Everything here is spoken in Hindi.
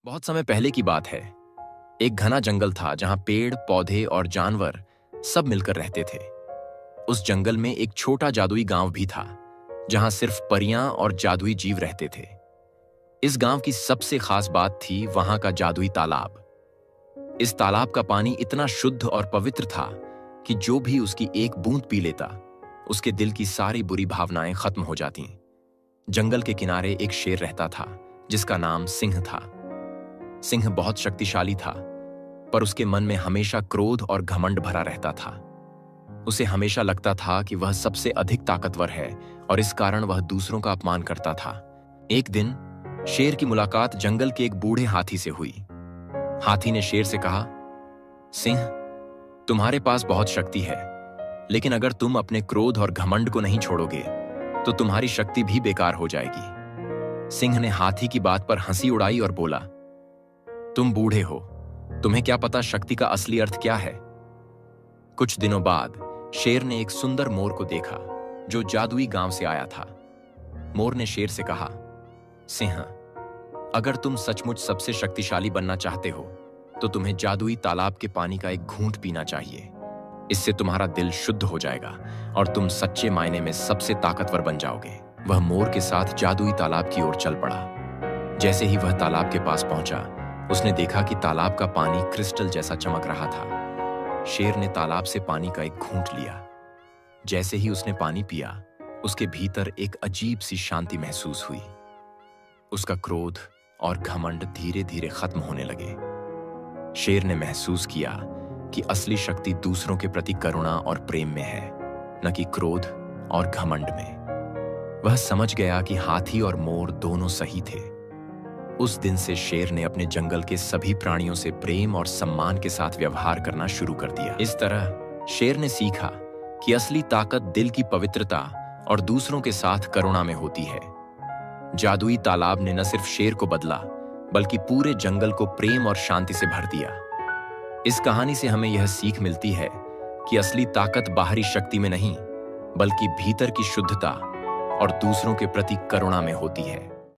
बहुत समय पहले की बात है। एक घना जंगल था जहां पेड़, पौधे और जानवर सब मिलकर रहते थे। उस जंगल में एक छोटा जादुई गांव भी था, जहां सिर्फ परियां और जादुई जीव रहते थे। इस गांव की सबसे खास बात थी वहां का जादुई तालाब। इस तालाब का पानी इतना शुद्ध और पवित्र था कि जो भी उसकी एक बूंद पी लेता, उसके दिल की सारी बुरी भावनाएं खत्म हो जातीं। जंगल के किनारे एक शेर रहता था, जिसका नाम सिंह था। सिंह बहुत शक्तिशाली था, पर उसके मन में हमेशा क्रोध और घमंड भरा रहता था। उसे हमेशा लगता था कि वह सबसे अधिक ताकतवर है और इस कारण वह दूसरों का अपमान करता था। एक दिन शेर की मुलाकात जंगल के एक बूढ़े हाथी से हुई। हाथी ने शेर से कहा, सिंह, तुम्हारे पास बहुत शक्ति है, लेकिन अगर तुम अपने क्रोध और घमंड को नहीं छोड़ोगे तो तुम्हारी शक्ति भी बेकार हो जाएगी। सिंह ने हाथी की बात पर हंसी उड़ाई और बोला, तुम बूढ़े हो, तुम्हें क्या पता शक्ति का असली अर्थ क्या है। कुछ दिनों बाद शेर ने एक सुंदर मोर को देखा जो जादुई गांव से आया था। मोर ने शेर से कहा, सिंह, अगर तुम सचमुच सबसे शक्तिशाली बनना चाहते हो तो तुम्हें जादुई तालाब के पानी का एक घूंट पीना चाहिए। इससे तुम्हारा दिल शुद्ध हो जाएगा और तुम सच्चे मायने में सबसे ताकतवर बन जाओगे। वह मोर के साथ जादुई तालाब की ओर चल पड़ा। जैसे ही वह तालाब के पास पहुंचा, उसने देखा कि तालाब का पानी क्रिस्टल जैसा चमक रहा था। शेर ने तालाब से पानी का एक घूंट लिया। जैसे ही उसने पानी पिया, उसके भीतर एक अजीब सी शांति महसूस हुई। उसका क्रोध और घमंड धीरे धीरे खत्म होने लगे। शेर ने महसूस किया कि असली शक्ति दूसरों के प्रति करुणा और प्रेम में है, न कि क्रोध और घमंड में। वह समझ गया कि हाथी और मोर दोनों सही थे। उस दिन से शेर ने अपने जंगल के सभी प्राणियों से प्रेम और सम्मान के साथ व्यवहार करना शुरू कर दिया। इस तरह शेर ने सीखा कि असली ताकत दिल की पवित्रता और दूसरों के साथ करुणा में होती है। जादुई तालाब ने न सिर्फ शेर को बदला, बल्कि पूरे जंगल को प्रेम और शांति से भर दिया। इस कहानी से हमें यह सीख मिलती है कि असली ताकत बाहरी शक्ति में नहीं, बल्कि भीतर की शुद्धता और दूसरों के प्रति करुणा में होती है।